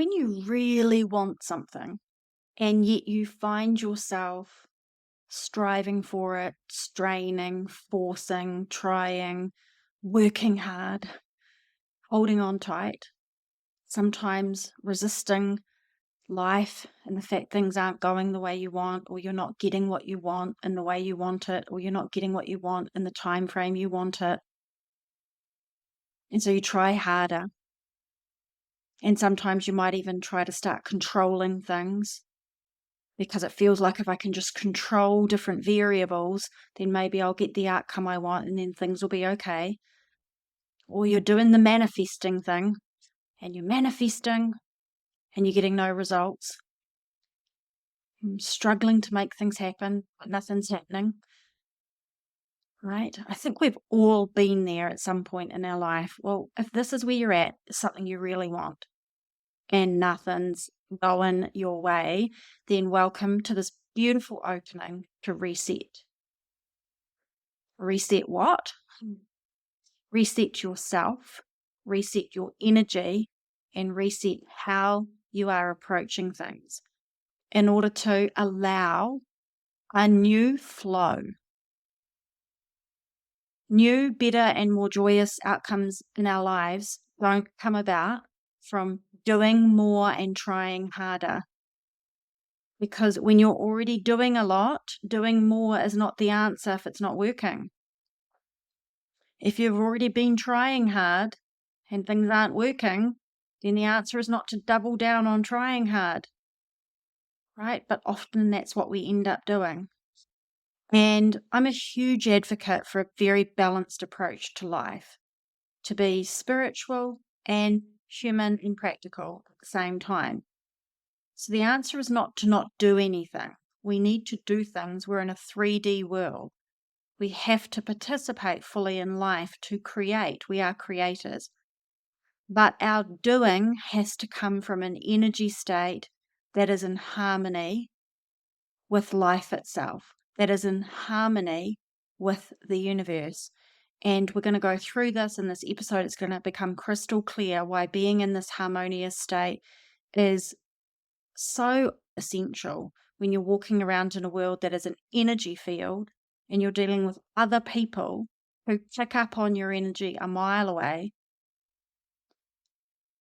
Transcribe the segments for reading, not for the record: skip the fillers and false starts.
when you really want something and yet you find yourself striving for it, straining, forcing, trying, working hard, holding on tight, sometimes resisting life and the fact things aren't going the way you want, or you're not getting what you want in the way you want it, or you're not getting what you want in the time frame you want it. And so you try harder. And sometimes you might even try to start controlling things because it feels like if I can just control different variables, then maybe I'll get the outcome I want and then things will be okay. Or you're doing the manifesting thing and you're manifesting and you're getting no results. Struggling to make things happen, but nothing's happening. Right? I think we've all been there at some point in our life. Well, if this is where you're at, it's something you really want, and nothing's going your way, then welcome to this beautiful opening to reset. Reset what? Reset yourself, reset your energy, and reset how you are approaching things in order to allow a new flow. New, better, and more joyous outcomes in our lives don't come about from doing more and trying harder. Because when you're already doing a lot, doing more is not the answer if it's not working. If you've already been trying hard and things aren't working, then the answer is not to double down on trying hard, right? But often that's what we end up doing. And I'm a huge advocate for a very balanced approach to life, to be spiritual and human and practical at the same time. So the answer is not to not do anything. We need to do things. We're in a 3D world. We have to participate fully in life to create. We are creators. But our doing has to come from an energy state that is in harmony with life itself, that is in harmony with the universe. And we're going to go through this in this episode. It's going to become crystal clear why being in this harmonious state is so essential when you're walking around in a world that is an energy field and you're dealing with other people who pick up on your energy a mile away.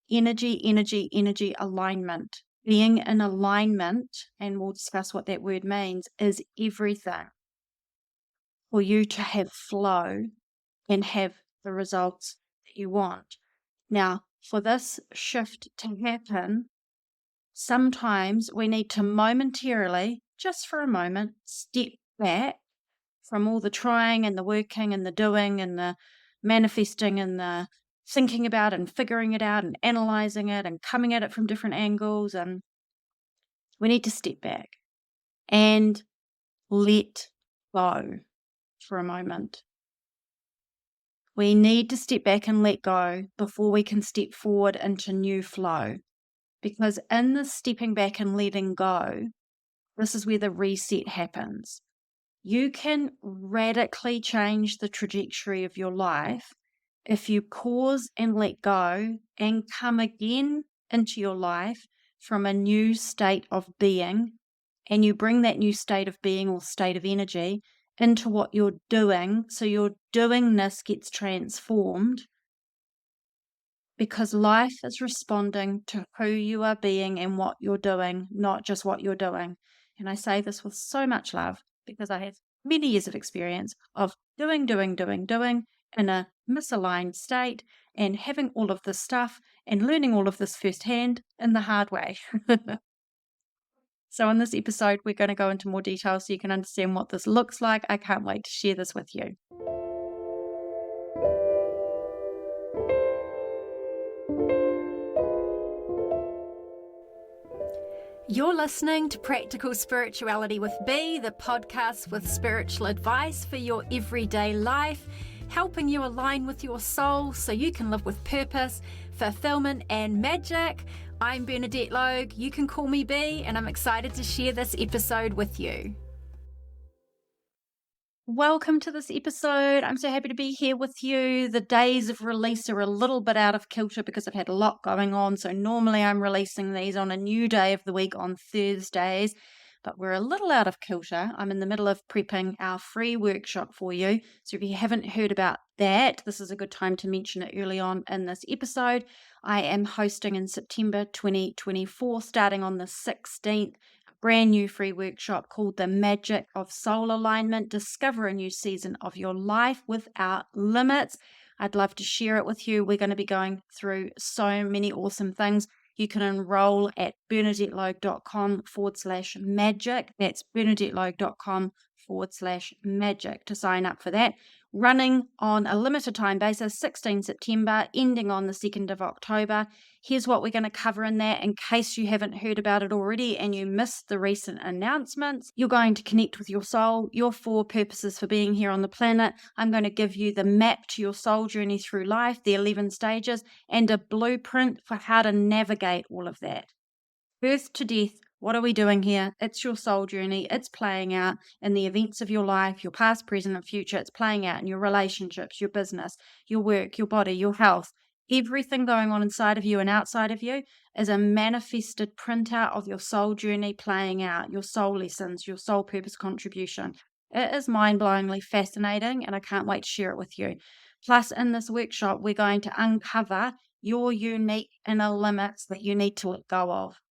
Energy alignment. Being in alignment, and we'll discuss what that word means, is everything for you to have flow and have the results that you want. Now, for this shift to happen, sometimes we need to momentarily, just for a moment, step back from all the trying and the working and the doing and the manifesting and the thinking about and figuring it out and analyzing it and coming at it from different angles. And we need to step back and let go for a moment. We need to step back and let go before we can step forward into new flow. Because in the stepping back and letting go, this is where the reset happens. You can radically change the trajectory of your life if you pause and let go and come again into your life from a new state of being, and you bring that new state of being or state of energy into what you're doing, so your doingness gets transformed because life is responding to who you are being and what you're doing, not just what you're doing. And I say this with so much love because I have many years of experience of doing in a misaligned state and having all of this stuff and learning all of this firsthand in the hard way. So in this episode, we're going to go into more detail so you can understand what this looks like. I can't wait to share this with you. You're listening to Practical Spirituality with B, the podcast with spiritual advice for your everyday life, helping you align with your soul so you can live with purpose, fulfillment, and magic. I'm Bernadette Logue. You can call me B, and I'm excited to share this episode with you. Welcome to this episode. I'm so happy to be here with you. The days of release are a little bit out of kilter because I've had a lot going on. So normally I'm releasing these on a new day of the week on Thursdays, but we're a little out of kilter. I'm in the middle of prepping our free workshop for you. So if you haven't heard about that, this is a good time to mention it early on in this episode. I am hosting in September 2024, starting on the 16th. Brand new free workshop called The Magic of Soul Alignment. Discover a new season of your life without limits. I'd love to share it with you. We're going to be going through so many awesome things. You can enroll at bernadettelogue.com/magic. That's bernadettelogue.com/magic to sign up for that. Running on a limited time basis, 16 September, ending on the 2nd of October. Here's what we're going to cover in that in case you haven't heard about it already and you missed the recent announcements. You're going to connect with your soul, your 4 purposes for being here on the planet. I'm going to give you the map to your soul journey through life, the 11 stages, and a blueprint for how to navigate all of that. Birth to death, what are we doing here? It's your soul journey. It's playing out in the events of your life, your past, present, and future. It's playing out in your relationships, your business, your work, your body, your health. Everything going on inside of you and outside of you is a manifested printout of your soul journey playing out, your soul lessons, your soul purpose contribution. It is mind-blowingly fascinating, and I can't wait to share it with you. Plus, in this workshop, we're going to uncover your unique inner limits that you need to let go of.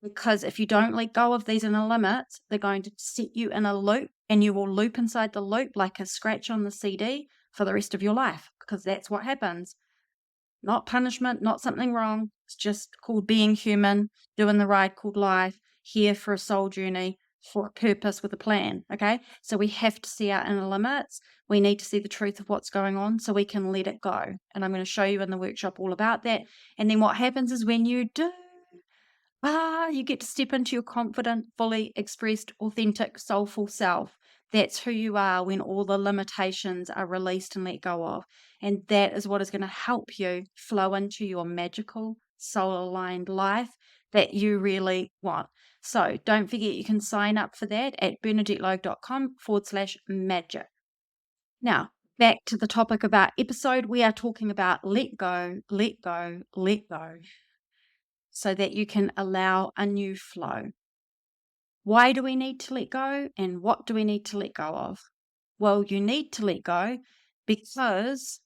Because if you don't let go of these inner limits, they're going to set you in a loop, and you will loop inside the loop like a scratch on the CD for the rest of your life, because that's what happens. Not punishment, not something wrong. It's just called being human, doing the ride called life, here for a soul journey, for a purpose with a plan. Okay. So we have to see our inner limits. We need to see the truth of what's going on so we can let it go. And I'm going to show you in the workshop all about that. And then what happens is when you do, you get to step into your confident, fully expressed, authentic, soulful self. That's who you are when all the limitations are released and let go of. And that is what is going to help you flow into your magical, soul-aligned life that you really want. So don't forget you can sign up for that at bernadettelogue.com/magic. Now, back to the topic of our episode. We are talking about let go, let go, let go, so that you can allow a new flow. Why do we need to let go, and what do we need to let go of? Well, you need to let go because,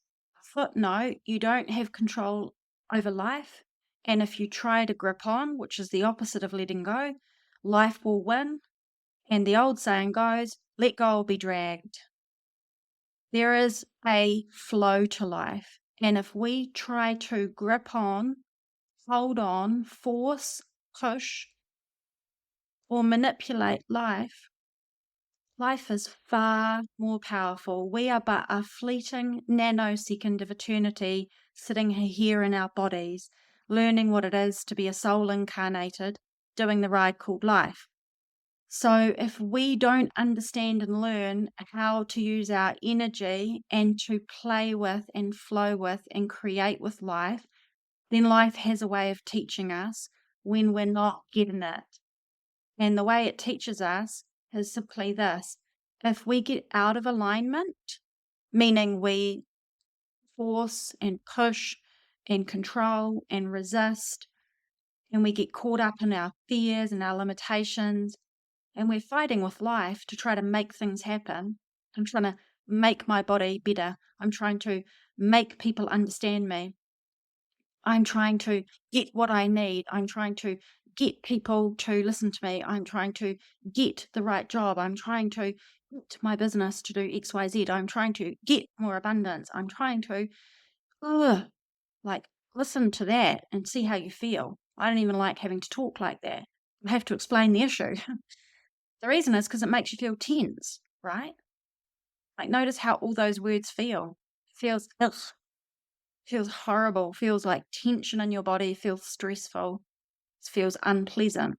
footnote, you don't have control over life. And if you try to grip on, which is the opposite of letting go, life will win. And the old saying goes, let go or be dragged. There is a flow to life. And if we try to grip on, hold on, force, push, or manipulate life, life is far more powerful. We are but a fleeting nanosecond of eternity sitting here in our bodies, learning what it is to be a soul incarnated, doing the ride called life. So if we don't understand and learn how to use our energy and to play with and flow with and create with life, then life has a way of teaching us when we're not getting it. And the way it teaches us is simply this. If we get out of alignment, meaning we force and push and control and resist, and we get caught up in our fears and our limitations, and we're fighting with life to try to make things happen. I'm trying to make my body better. I'm trying to make people understand me. I'm trying to get what I need. I'm trying to get people to listen to me. I'm trying to get the right job. I'm trying to get my business to do X, Y, Z. I'm trying to get more abundance. I'm trying to, listen to that and see how you feel. I don't even like having to talk like that. I have to explain the issue. The reason is because it makes you feel tense, right? Like, notice how all those words feel. It feels, ugh, feels horrible, feels like tension in your body, feels stressful, feels unpleasant,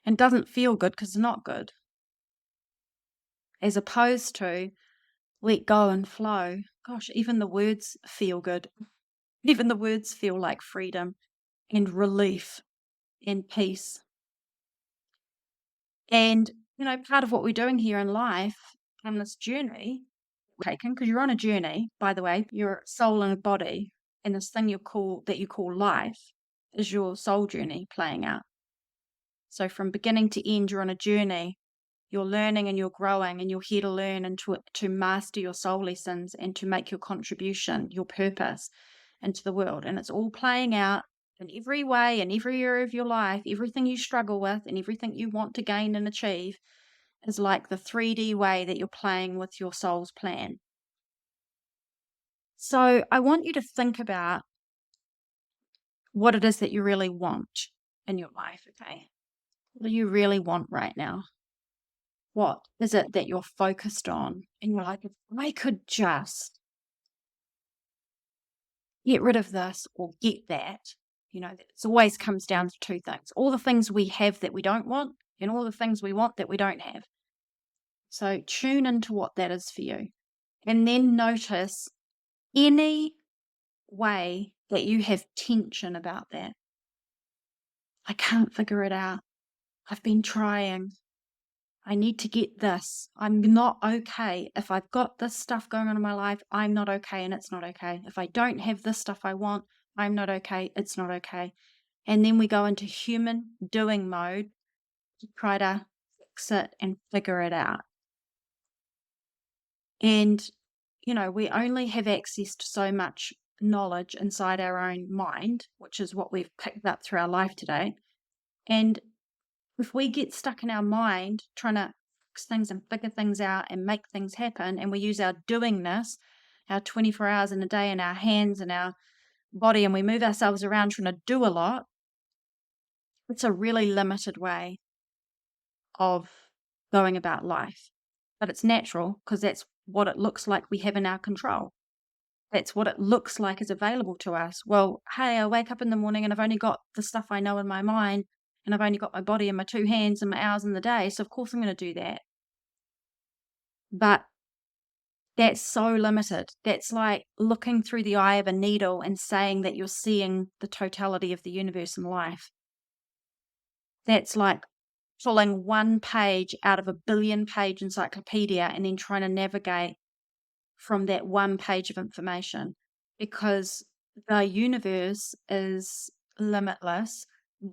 and doesn't feel good because it's not good. As opposed to let go and flow. Gosh, even the words feel good. Even the words feel like freedom and relief and peace. And part of what we're doing here in life on this journey, taken, because you're on a journey, by the way, your soul and body, and this thing that you call life is your soul journey playing out. So from beginning to end, you're on a journey. You're learning and you're growing, and you're here to learn and to master your soul lessons and to make your contribution, your purpose into the world. And it's all playing out in every way, in every area of your life. Everything you struggle with and everything you want to gain and achieve is like the 3D way that you're playing with your soul's plan. So I want you to think about what it is that you really want in your life, okay? What do you really want right now? What is it that you're focused on? And you're like, if I could just get rid of this or get that, it always comes down to two things. All the things we have that we don't want, and all the things we want that we don't have. So tune into what that is for you. And then notice any way that you have tension about that. I can't figure it out. I've been trying. I need to get this. I'm not okay. If I've got this stuff going on in my life, I'm not okay, and it's not okay. If I don't have this stuff I want, I'm not okay, it's not okay. And then we go into human doing mode to try to fix it and figure it out. And, we only have access to so much knowledge inside our own mind, which is what we've picked up through our life today. And if we get stuck in our mind trying to fix things and figure things out and make things happen, and we use our doingness, our 24 hours in a day, in our hands and our body, and we move ourselves around trying to do a lot, it's a really limited way of going about life. But it's natural because that's what it looks like we have in our control. That's what it looks like is available to us. Well, hey, I wake up in the morning and I've only got the stuff I know in my mind, and I've only got my body and my two hands and my hours in the day, so of course I'm going to do that. But that's so limited. That's like looking through the eye of a needle and saying that you're seeing the totality of the universe and life. That's like pulling one page out of a 1 billion-page encyclopedia and then trying to navigate from that one page of information, because the universe is limitless.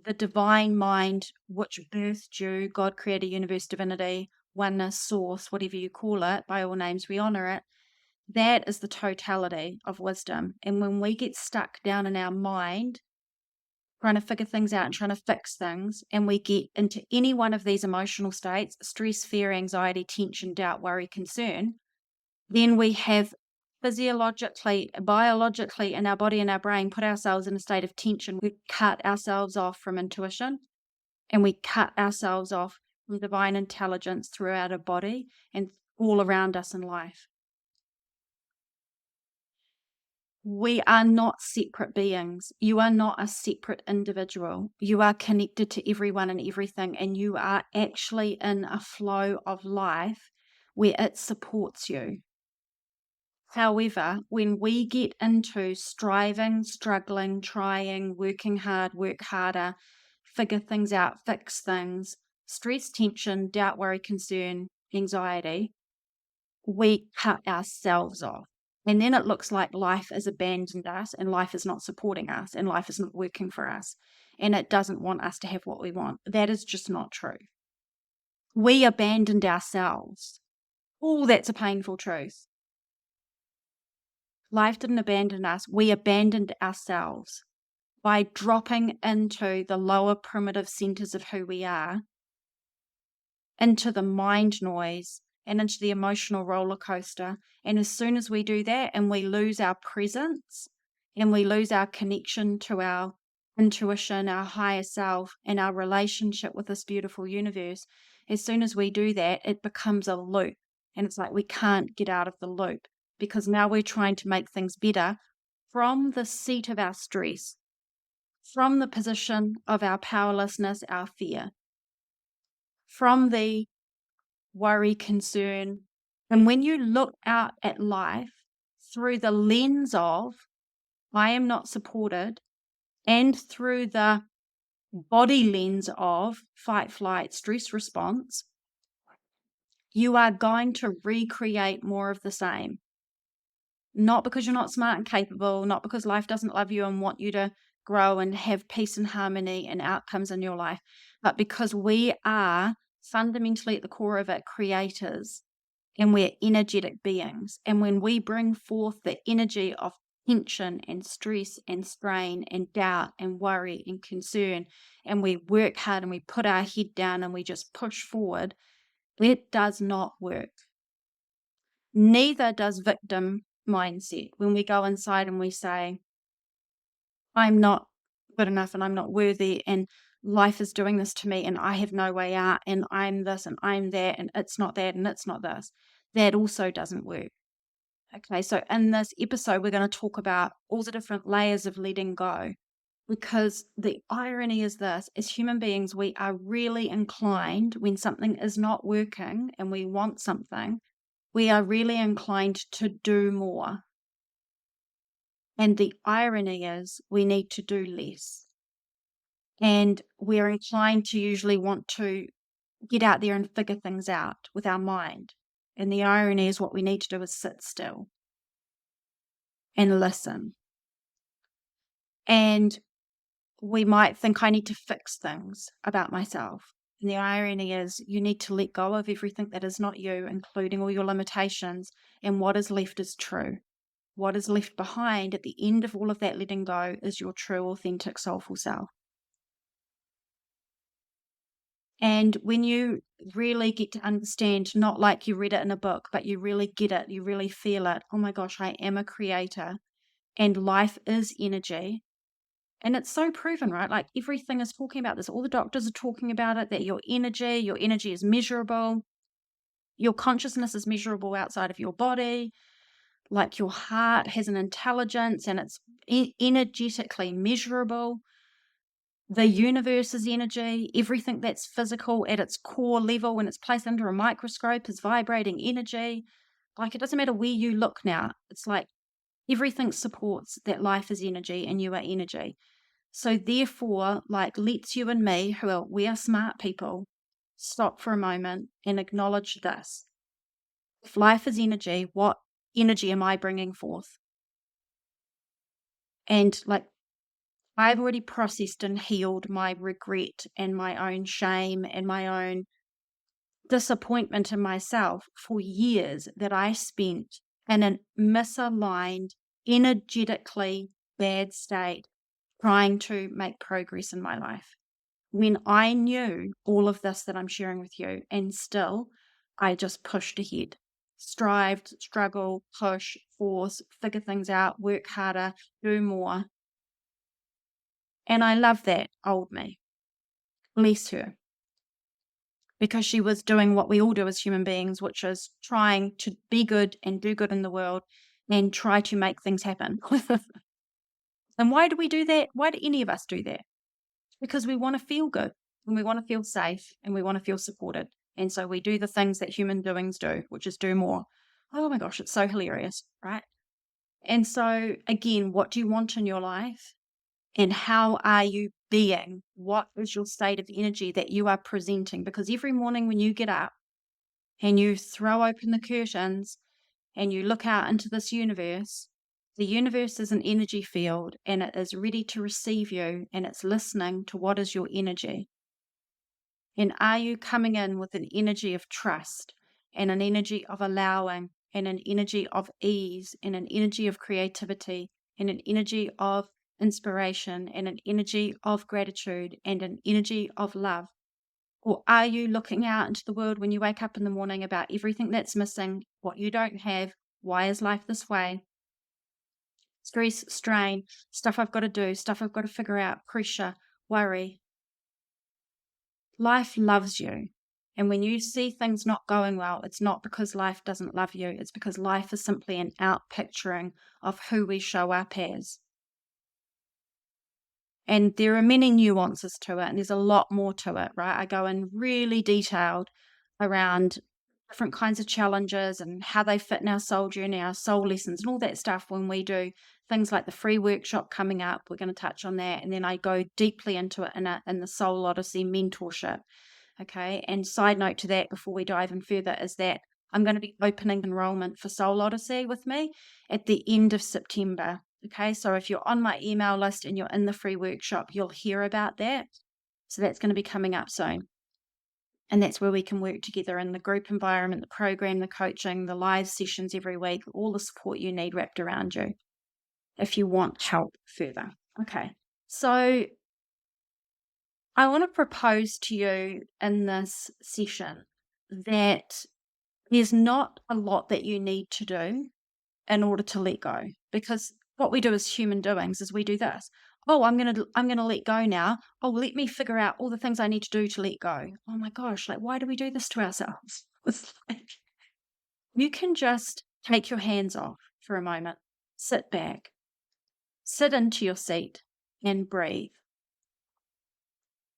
The divine mind, which birthed you, God, creator, universe, divinity, oneness, source, whatever you call it, by all names we honor it, that is the totality of wisdom. And when we get stuck down in our mind trying to figure things out and trying to fix things, and we get into any one of these emotional states, stress, fear, anxiety, tension, doubt, worry, concern, then we have physiologically, biologically in our body and our brain put ourselves in a state of tension. We cut ourselves off from intuition, and we cut ourselves off from divine intelligence throughout our body and all around us in life. We are not separate beings. You are not a separate individual. You are connected to everyone and everything, and you are actually in a flow of life where it supports you. However, when we get into striving, struggling, trying, working hard, work harder, figure things out, fix things, stress, tension, doubt, worry, concern, anxiety, we cut ourselves off. And then it looks like life has abandoned us, and life is not supporting us, and life isn't working for us, and it doesn't want us to have what we want. That is just not true. We abandoned ourselves. Oh, that's a painful truth. Life didn't abandon us. We abandoned ourselves by dropping into the lower primitive centers of who we are, into the mind noise and into the emotional roller coaster. And as soon as we do that and we lose our presence and we lose our connection to our intuition, our higher self, and our relationship with this beautiful universe, as soon as we do that, it becomes a loop. And it's like we can't get out of the loop, because now we're trying to make things better from the seat of our stress, from the position of our powerlessness, our fear, from the worry, concern. And when you look out at life through the lens of, I am not supported, and through the body lens of fight, flight, stress response, you are going to recreate more of the same. Not because you're not smart and capable, not because life doesn't love you and want you to grow and have peace and harmony and outcomes in your life, but because we are fundamentally at the core of it creators, and we're energetic beings. And when we bring forth the energy of tension and stress and strain and doubt and worry and concern, and we work hard and we put our head down and we just push forward, it does not work. Neither does victim mindset. When we go inside and we say, I'm not good enough and I'm not worthy and life is doing this to me and I have no way out and I'm this and I'm that and it's not that and it's not this. That also doesn't work. Okay, so in this episode, we're going to talk about all the different layers of letting go, because the irony is this: as human beings, we are really inclined when something is not working and we want something, we are really inclined to do more. And the irony is we need to do less. And we're inclined to usually want to get out there and figure things out with our mind. And the irony is what we need to do is sit still and listen. And we might think I need to fix things about myself. And the irony is you need to let go of everything that is not you, including all your limitations, and what is left is true. What is left behind at the end of all of that letting go is your true, authentic, soulful self. And when you really get to understand, not like you read it in a book, but you really get it, you really feel it, oh my gosh, I am a creator and life is energy. And it's so proven, right? Like everything is talking about this. All the doctors are talking about it, that your energy is measurable. Your consciousness is measurable outside of your body. Like your heart has an intelligence and it's energetically measurable. The universe is energy. Everything that's physical at its core level, when it's placed under a microscope, is vibrating energy. Like it doesn't matter where you look now. It's like everything supports that life is energy and you are energy. So therefore, like, let's you and me, we are smart people, stop for a moment and acknowledge this. If life is energy, what energy am I bringing forth? And like, I've already processed and healed my regret and my own shame and my own disappointment in myself for years that I spent in a misaligned, energetically bad state, trying to make progress in my life. When I knew all of this that I'm sharing with you, and still I just pushed ahead, strived, struggle, push, force, figure things out, work harder, do more. And I love that old me. Bless her. Because she was doing what we all do as human beings, which is trying to be good and do good in the world and try to make things happen. And why do we do that? Why do any of us do that? Because we want to feel good and we want to feel safe and we want to feel supported. And so we do the things that human doings do, which is do more. Oh my gosh, it's so hilarious, right? And so again, what do you want in your life? And how are you being? What is your state of energy that you are presenting? Because every morning when you get up and you throw open the curtains and you look out into this universe, the universe is an energy field and it is ready to receive you and it's listening to what is your energy. And are you coming in with an energy of trust and an energy of allowing and an energy of ease and an energy of creativity and an energy of inspiration and an energy of gratitude and an energy of love? Or are you looking out into the world when you wake up in the morning about everything that's missing, what you don't have, why is life this way? Stress, strain, stuff I've got to do, stuff I've got to figure out, pressure, worry. Life loves you. And when you see things not going well, it's not because life doesn't love you. It's because life is simply an outpicturing of who we show up as. And there are many nuances to it, and there's a lot more to it, right? I go in really detailed around different kinds of challenges and how they fit in our soul journey, our soul lessons, and all that stuff when we do things like the free workshop coming up. We're going to touch on that. And then I go deeply into it in the Soul Odyssey mentorship. Okay. And side note to that, before we dive in further, is that I'm going to be opening enrollment for Soul Odyssey with me at the end of September. Okay. So if you're on my email list and you're in the free workshop, you'll hear about that. So that's going to be coming up soon. And that's where we can work together in the group environment, the program, the coaching, the live sessions every week, all the support you need wrapped around you if you want help further. Okay. So I want to propose to you in this session that there's not a lot that you need to do in order to let go, because what we do as human doings is we do this. Oh, I'm going to let go now. Oh, let me figure out all the things I need to do to let go. Oh my gosh, like why do we do this to ourselves? It's like you can just take your hands off for a moment. Sit back. Sit into your seat and breathe.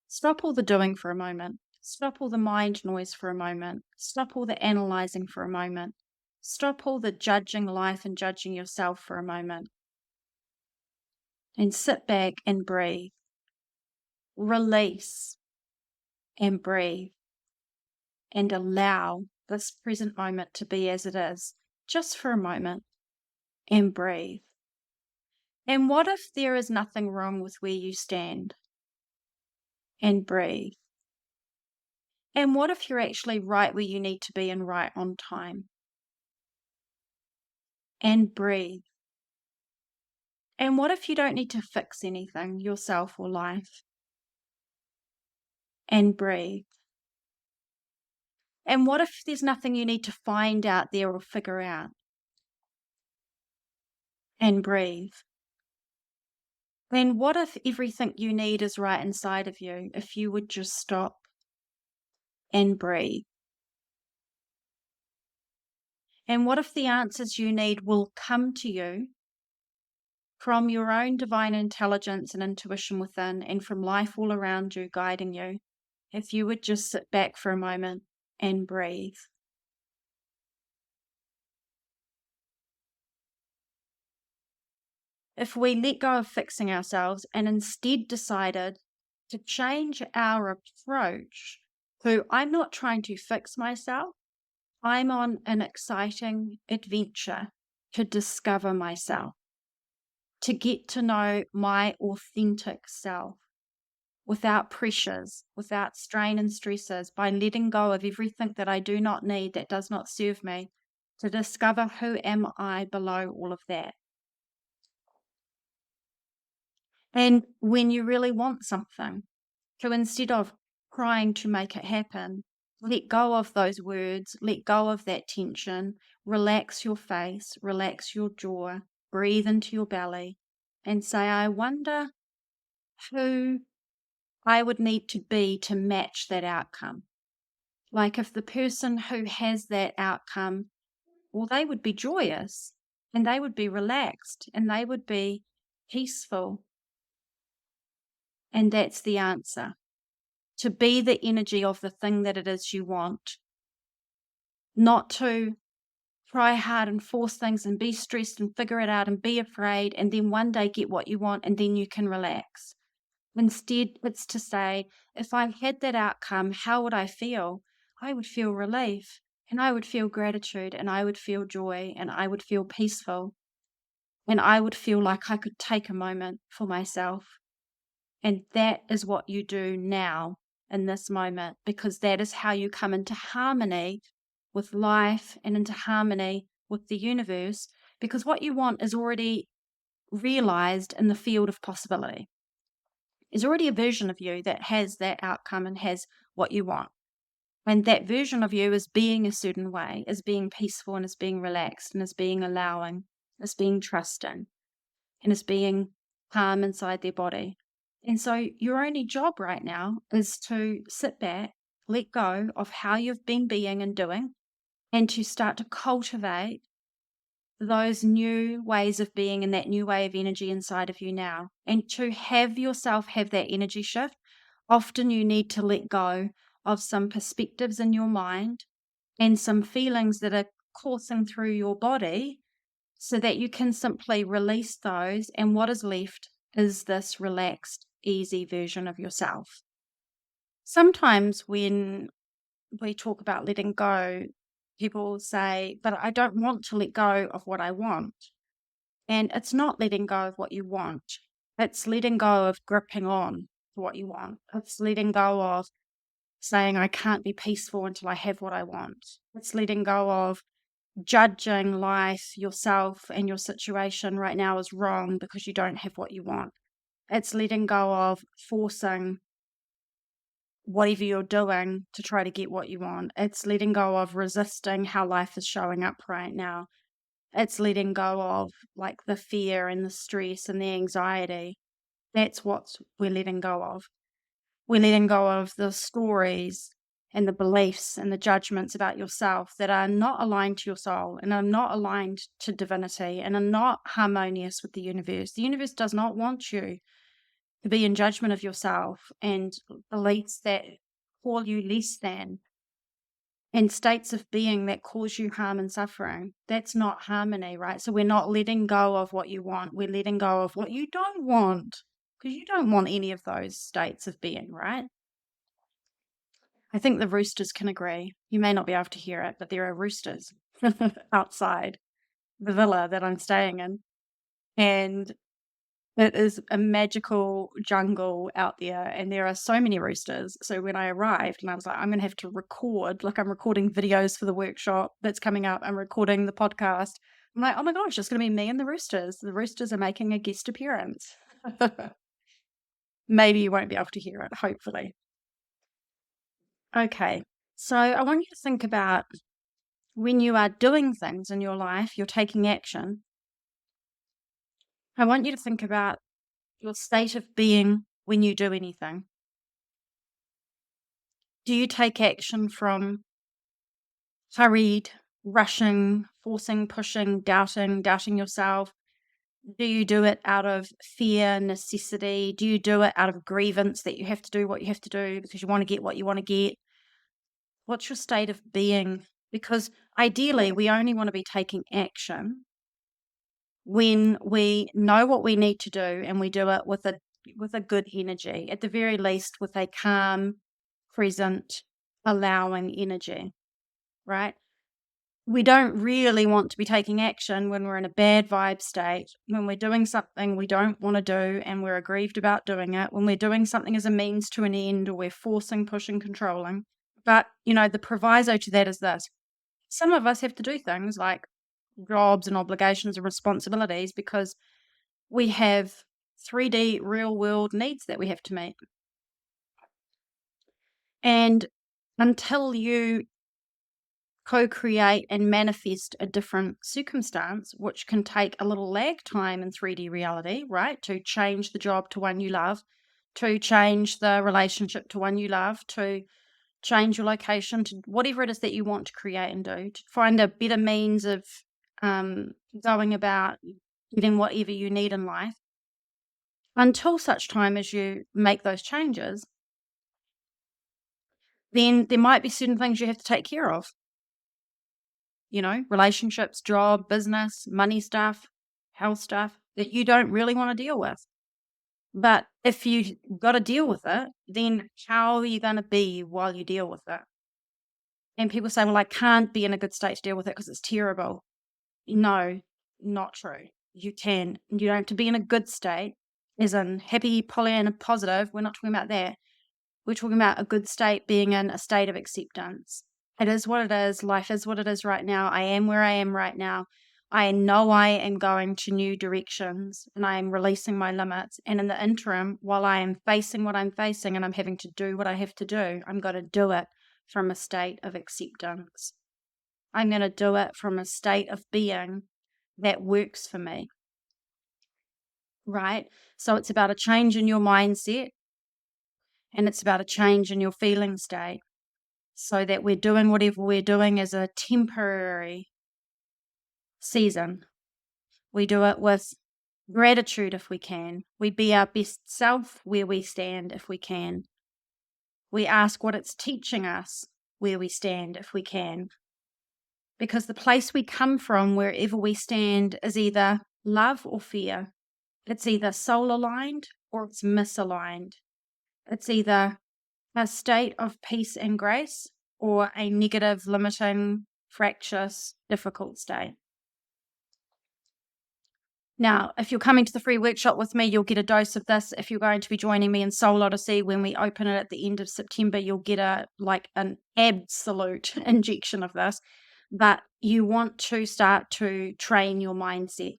Stop all the doing for a moment. Stop all the mind noise for a moment. Stop all the analyzing for a moment. Stop all the judging life and judging yourself for a moment. And sit back and breathe. Release and breathe. And allow this present moment to be as it is, just for a moment. And breathe. And what if there is nothing wrong with where you stand? And breathe. And what if you're actually right where you need to be and right on time? And breathe. And what if you don't need to fix anything, yourself or life? And breathe. And what if there's nothing you need to find out there or figure out? And breathe. Then what if everything you need is right inside of you, if you would just stop and breathe? And what if the answers you need will come to you from your own divine intelligence and intuition within, and from life all around you guiding you, if you would just sit back for a moment and breathe? If we let go of fixing ourselves and instead decided to change our approach to, I'm not trying to fix myself, I'm on an exciting adventure to discover myself, to get to know my authentic self without pressures, without strain and stresses, by letting go of everything that I do not need, that does not serve me, to discover who am I below all of that. And when you really want something, to instead of trying to make it happen, let go of those words, let go of that tension, relax your face, relax your jaw, breathe into your belly, and say, I wonder who I would need to be to match that outcome. Like if the person who has that outcome, well, they would be joyous and they would be relaxed and they would be peaceful. And that's the answer. To be the energy of the thing that it is you want. Not to try hard and force things and be stressed and figure it out and be afraid and then one day get what you want and then you can relax. Instead, it's to say, if I had that outcome, how would I feel? I would feel relief and I would feel gratitude and I would feel joy and I would feel peaceful and I would feel like I could take a moment for myself. And that is what you do now in this moment, because that is how you come into harmony with life and into harmony with the universe, because what you want is already realized in the field of possibility. There's already a version of you that has that outcome and has what you want. And that version of you is being a certain way, is being peaceful and is being relaxed and is being allowing, is being trusting and is being calm inside their body. And so your only job right now is to sit back, let go of how you've been being and doing, and to start to cultivate those new ways of being and that new way of energy inside of you now. And to have yourself have that energy shift, often you need to let go of some perspectives in your mind and some feelings that are coursing through your body so that you can simply release those. And what is left is this relaxed, easy version of yourself. Sometimes when we talk about letting go, people say, but I don't want to let go of what I want. And it's not letting go of what you want. It's letting go of gripping on to what you want. It's letting go of saying, I can't be peaceful until I have what I want. It's letting go of judging life, yourself, and your situation right now as wrong because you don't have what you want. It's letting go of forcing whatever you're doing to try to get what you want. It's letting go of resisting how life is showing up right now. It's letting go of like the fear and the stress and the anxiety. That's what we're letting go of. We're letting go of the stories and the beliefs and the judgments about yourself that are not aligned to your soul and are not aligned to divinity and are not harmonious with the universe. The universe does not want you to be in judgment of yourself and beliefs that call you less than and states of being that cause you harm and suffering. That's not harmony, right? So we're not letting go of what you want. We're letting go of what you don't want because you don't want any of those states of being, right? I think the roosters can agree. You may not be able to hear it, but there are roosters outside the villa that I'm staying in. And it is a magical jungle out there, and there are so many roosters. So when I arrived, and I was like, I'm going to have to record, like I'm recording videos for the workshop that's coming up. I'm recording the podcast. I'm like, oh my gosh, it's going to be me and the roosters. The roosters are making a guest appearance. Maybe you won't be able to hear it, hopefully. Okay, so I want you to think about when you are doing things in your life, you're taking action. I want you to think about your state of being when you do anything. Do you take action from hurried, rushing, forcing, pushing, doubting yourself? Do you do it out of fear, necessity? Do you do it out of grievance that you have to do what you have to do because you want to get what you want to get? What's your state of being? Because ideally, we only want to be taking action when we know what we need to do and we do it with a good energy, at the very least with a calm, present, allowing energy, right? We don't really want to be taking action when we're in a bad vibe state, when we're doing something we don't want to do and we're aggrieved about doing it, when we're doing something as a means to an end or we're forcing, pushing, controlling. But, the proviso to that is this. Some of us have to do things like jobs and obligations and responsibilities because we have 3D real world needs that we have to meet. And until you co-create and manifest a different circumstance, which can take a little lag time in 3D reality, right? To change the job to one you love, to change the relationship to one you love, to change your location to whatever it is that you want to create and do, to find a better means of going about getting whatever you need in life. Until such time as you make those changes, then there might be certain things you have to take care of. Relationships, job, business, money stuff, health stuff that you don't really want to deal with. But if you got to deal with it, then how are you going to be while you deal with it? And people say, well, I can't be in a good state to deal with it because it's terrible. No, not true. You can. You don't have to be in a good state, as in happy, Pollyanna, positive. We're not talking about that. We're talking about a good state being in a state of acceptance. It is what it is. Life is what it is right now. I am where I am right now. I know I am going to new directions and I am releasing my limits. And in the interim, while I am facing what I'm facing and I'm having to do what I have to do, I'm going to do it from a state of acceptance. I'm going to do it from a state of being that works for me. Right? So it's about a change in your mindset and it's about a change in your feeling state so that we're doing whatever we're doing as a temporary season. We do it with gratitude if we can. We be our best self where we stand if we can. We ask what it's teaching us where we stand if we can. Because the place we come from, wherever we stand, is either love or fear. It's either soul aligned or it's misaligned. It's either a state of peace and grace, or a negative, limiting, fractious, difficult state. Now, if you're coming to the free workshop with me, you'll get a dose of this. If you're going to be joining me in Soul Odyssey when we open it at the end of September, you'll get an absolute injection of this. But you want to start to train your mindset.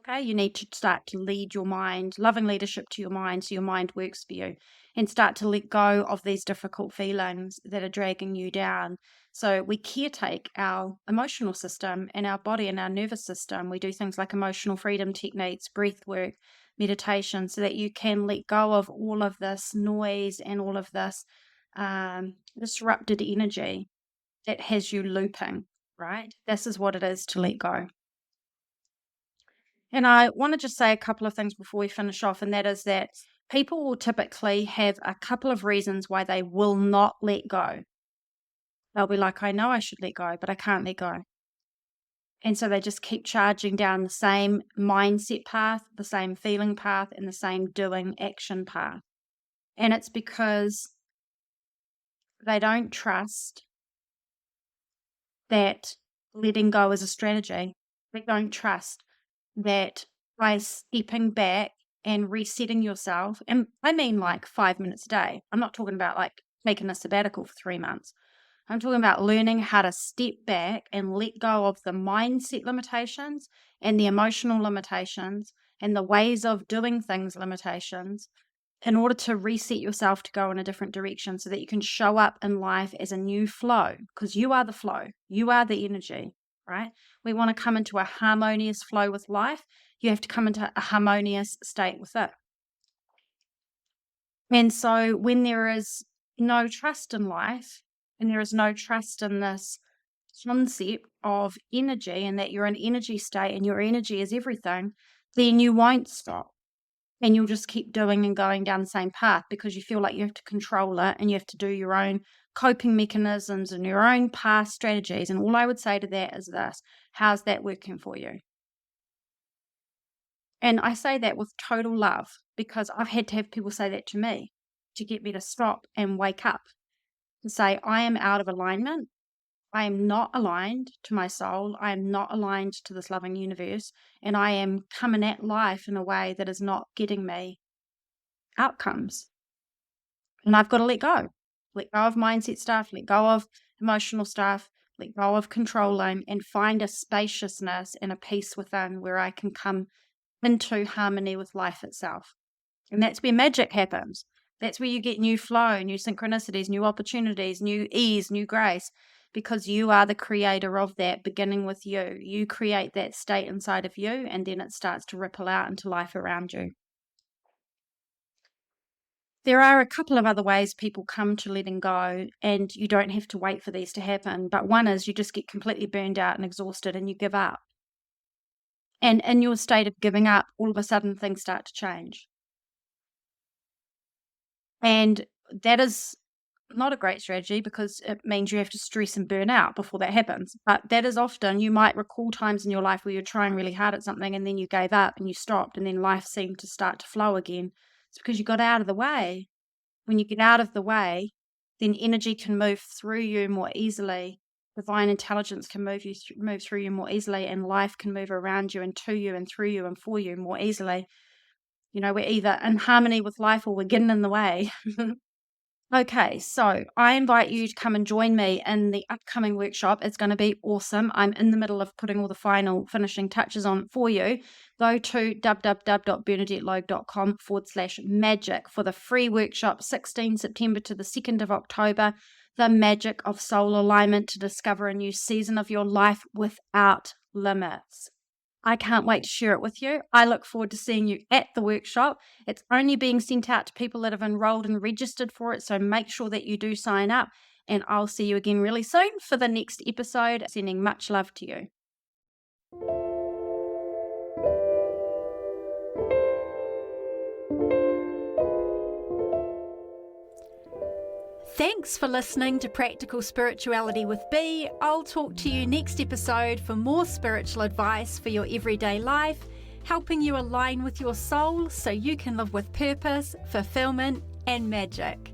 Okay, you need to start to lead your mind, loving leadership to your mind, so your mind works for you, and start to let go of these difficult feelings that are dragging you down. So we caretake our emotional system and our body and our nervous system. We do things like emotional freedom techniques, breath work, meditation, so that you can let go of all of this noise and all of this disrupted energy that has you looping, right? This is what it is to let go. And I want to just say a couple of things before we finish off, and that is that people will typically have a couple of reasons why they will not let go. They'll be like, I know I should let go, but I can't let go. And so they just keep charging down the same mindset path, the same feeling path, and the same doing action path. And it's because they don't trust that letting go is a strategy. They don't trust that by stepping back and resetting yourself, and I mean like 5 minutes a day. I'm not talking about like taking a sabbatical for 3 months. I'm talking about learning how to step back and let go of the mindset limitations and the emotional limitations and the ways of doing things limitations in order to reset yourself to go in a different direction so that you can show up in life as a new flow, because you are the flow, you are the energy, right? We want to come into a harmonious flow with life. You have to come into a harmonious state with it. And so when there is no trust in life, and there is no trust in this concept of energy and that you're an energy state and your energy is everything, then you won't stop. And you'll just keep doing and going down the same path because you feel like you have to control it and you have to do your own coping mechanisms and your own past strategies. And all I would say to that is this: how's that working for you? And I say that with total love because I've had to have people say that to me to get me to stop and wake up, to say, I am out of alignment. I am not aligned to my soul. I am not aligned to this loving universe. And I am coming at life in a way that is not getting me outcomes. And I've got to let go. Let go of mindset stuff, let go of emotional stuff, let go of controlling, and find a spaciousness and a peace within where I can come into harmony with life itself. And that's where magic happens. That's where you get new flow, new synchronicities, new opportunities, new ease, new grace, because you are the creator of that, beginning with you. You create that state inside of you, and then it starts to ripple out into life around you. There are a couple of other ways people come to letting go, and you don't have to wait for these to happen. But one is you just get completely burned out and exhausted and you give up. And in your state of giving up, all of a sudden things start to change. And that is not a great strategy because it means you have to stress and burn out before that happens. But that is often, you might recall times in your life where you're trying really hard at something and then you gave up and you stopped and then life seemed to start to flow again. It's because you got out of the way. When you get out of the way, then energy can move through you more easily. Divine intelligence can move through you more easily, and life can move around you and to you and through you and for you more easily. You know, we're either in harmony with life or we're getting in the way. Okay, so I invite you to come and join me in the upcoming workshop. It's going to be awesome. I'm in the middle of putting all the final finishing touches on for you. Go to www.bernadettelogue.com/magic for the free workshop, 16 September to the 2nd of October, the magic of soul alignment to discover a new season of your life without limits. I can't wait to share it with you. I look forward to seeing you at the workshop. It's only being sent out to people that have enrolled and registered for it, so make sure that you do sign up, and I'll see you again really soon for the next episode. Sending much love to you. Thanks for listening to Practical Spirituality with B. I'll talk to you next episode for more spiritual advice for your everyday life, helping you align with your soul so you can live with purpose, fulfillment, and magic.